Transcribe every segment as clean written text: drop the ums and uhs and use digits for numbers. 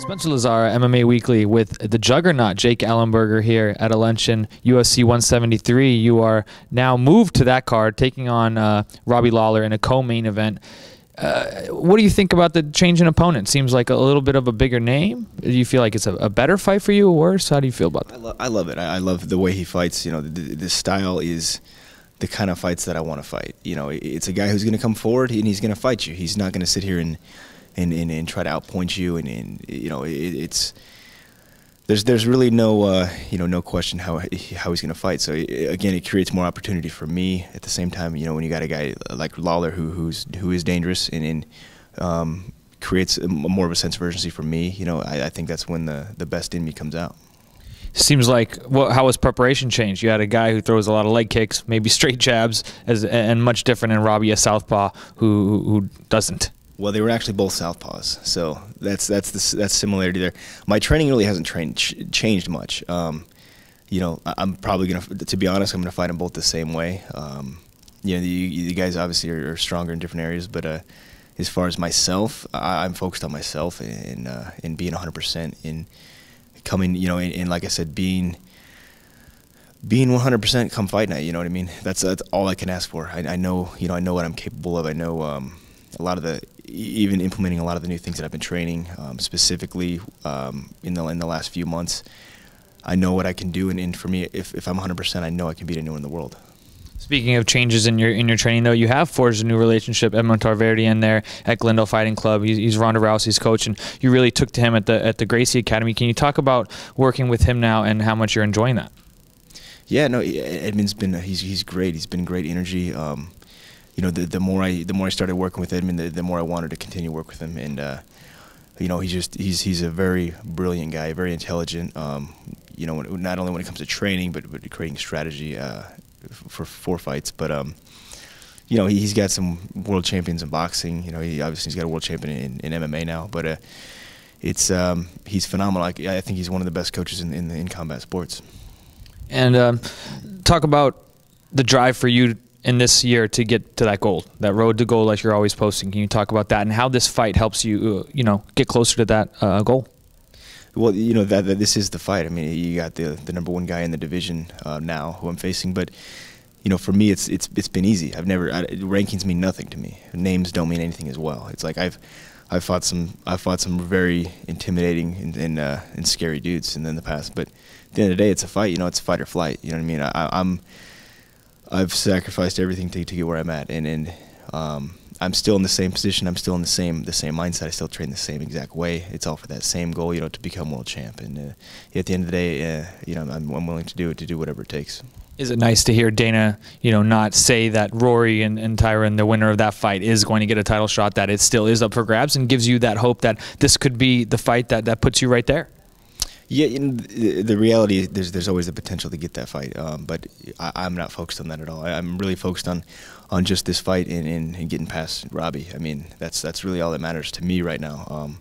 Spencer Lazara, MMA Weekly, with the juggernaut Jake Ellenberger here at a luncheon, UFC 173. You are now moved to that card, taking on Robbie Lawler in a co-main event. What do you think about the change in opponent? Seems like a little bit of a bigger name. Do you feel like it's a better fight for you or worse? How do you feel about that? I love it. I love the way he fights. You know, the style is the kind of fights that I want to fight. You know, it's a guy who's going to come forward and he's going to fight you. He's not going to sit here and try to outpoint you, and you know, there's really no no question how he's going to fight. So again, it creates more opportunity for me. At the same time, you know, when you got a guy like Lawler who is dangerous and creates more of a sense of urgency for me, you know, I think that's when the best in me comes out. Seems like, well, how has preparation changed? You had a guy who throws a lot of leg kicks, maybe straight jabs, and much different in Robbie, a southpaw who doesn't. Well, they were actually both southpaws, so that's similarity there. My training really hasn't changed much. You know, I'm probably to be honest, I'm gonna fight them both the same way. You know, the guys obviously are stronger in different areas, but as far as myself, I'm focused on myself and being 100% in coming. You know, and like I said, being 100% come fight night. You know what I mean? That's all I can ask for. I know, you know, I know what I'm capable of. I know a lot of even implementing a lot of the new things that I've been training, specifically in the last few months. I know what I can do, and for me, if I'm 100%, I know I can beat anyone in the world. Speaking of changes in your training, though, you have forged a new relationship. Edmond Tarverdian there at Glendale Fighting Club. He's Ronda Rousey's coach, and you really took to him at the Gracie Academy. Can you talk about working with him now and how much you're enjoying that? Yeah, no, Edmond's been he's great. He's been great energy. You know, the more I started working with Edmond, the more I wanted to continue to work with him. And you know, he's a very brilliant guy, very intelligent. You know, not only when it comes to training, but creating strategy for fights. But you know, he's got some world champions in boxing. You know, he's got a world champion in MMA now. But he's phenomenal. I think he's one of the best coaches in combat sports. And talk about the drive for you in this year to get to that goal, that road to goal that you're always posting. Can you talk about that and how this fight helps you, you know, get closer to that goal? Well, you know, this is the fight. I mean, you got the #1 guy in the division now who I'm facing, but you know, for me, it's been easy. Rankings mean nothing to me. Names don't mean anything as well. It's like I've fought some very intimidating and scary dudes in the past, but at the end of the day, it's a fight. You know, it's fight or flight. You know what I mean? I've sacrificed everything to get where I'm at, and I'm still in the same position. I'm still in the same mindset. I still train the same exact way. It's all for that same goal, you know, to become world champ. And at the end of the day, you know, I'm willing to do whatever it takes. Is it nice to hear Dana, you know, not say that Rory and Tyron, the winner of that fight, is going to get a title shot, that it still is up for grabs, and gives you that hope that this could be the fight that puts you right there? Yeah, you know, the reality is there's always the potential to get that fight, but I'm not focused on that at all. I'm really focused on just this fight and getting past Robbie. I mean, that's really all that matters to me right now.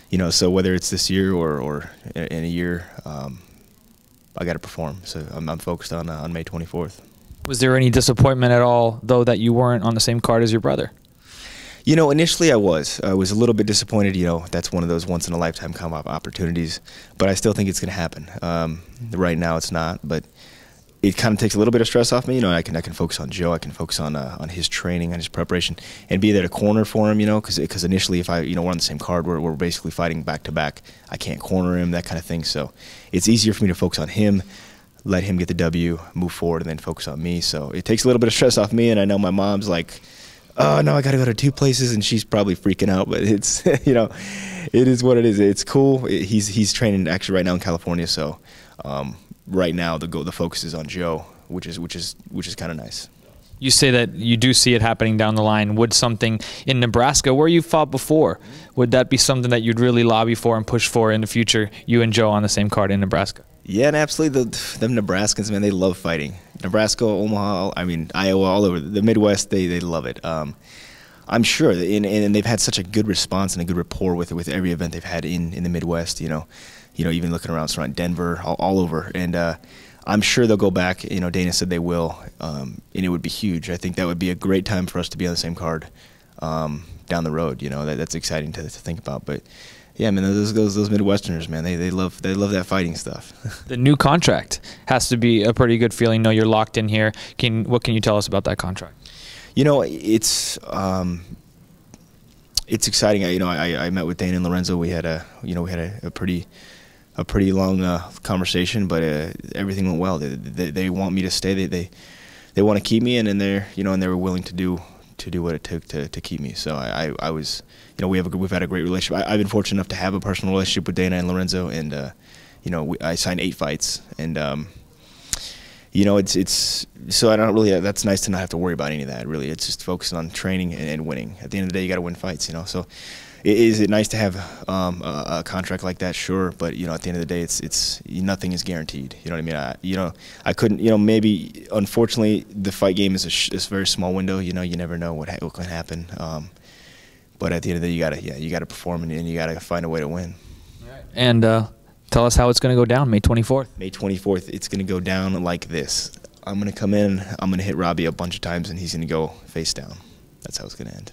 You know, so whether it's this year or in a year, I got to perform. So I'm focused on May 24th. Was there any disappointment at all, though, that you weren't on the same card as your brother? You know, initially I was a little bit disappointed. You know, that's one of those once-in-a-lifetime combat opportunities, but I still think it's going to happen. Right now it's not, but it kind of takes a little bit of stress off me. You know, I can focus on Joe. I can focus on his training, on his preparation, and be there to corner for him. You know, because initially, if we're on the same card, we're basically fighting back to back. I can't corner him, that kind of thing. So it's easier for me to focus on him, let him get the W, move forward, and then focus on me. So it takes a little bit of stress off me, and I know my mom's like, oh no, I got to go to 2 places, and she's probably freaking out. But it's you know, it is what it is. It's cool. He's training actually right now in California, so right now the focus is on Joe, which is kind of nice. You say that you do see it happening down the line. Would something in Nebraska, where you fought before, would that be something that you'd really lobby for and push for in the future, you and Joe on the same card in Nebraska? Yeah, and absolutely. Them Nebraskans, man, they love fighting. Nebraska, Omaha, I mean, Iowa, all over the Midwest, they love it. I'm sure, and they've had such a good response and a good rapport with every event they've had in the Midwest. You know, even looking around Denver, all over, and I'm sure they'll go back. You know, Dana said they will, and it would be huge. I think that would be a great time for us to be on the same card. down the road. That's exciting to think about. But yeah, man, those Midwesterners, man, they love that fighting stuff. The new contract has to be a pretty good feeling. You're locked in here. What can you tell us about that contract? It's exciting. I met with Dana and Lorenzo. We had a pretty long conversation, but everything went well. They want me to stay. They want to keep me, and they're and they were willing to do what it took to keep me. So I was, we've had a great relationship. I've been fortunate enough to have a personal relationship with Dana and Lorenzo, and I signed 8 fights, and it's so I don't really. That's nice to not have to worry about any of that. Really, it's just focusing on training and winning. At the end of the day, you got to win fights. So. Is it nice to have a contract like that? Sure, but at the end of the day, it's nothing is guaranteed. You know what I mean? I couldn't. Maybe unfortunately, the fight game is a very small window. You never know what can happen. But at the end of the day, you gotta perform and you gotta find a way to win. And tell us how it's going to go down, May 24th. May 24th, it's going to go down like this. I'm going to come in. I'm going to hit Robbie a bunch of times, and he's going to go face down. That's how it's going to end.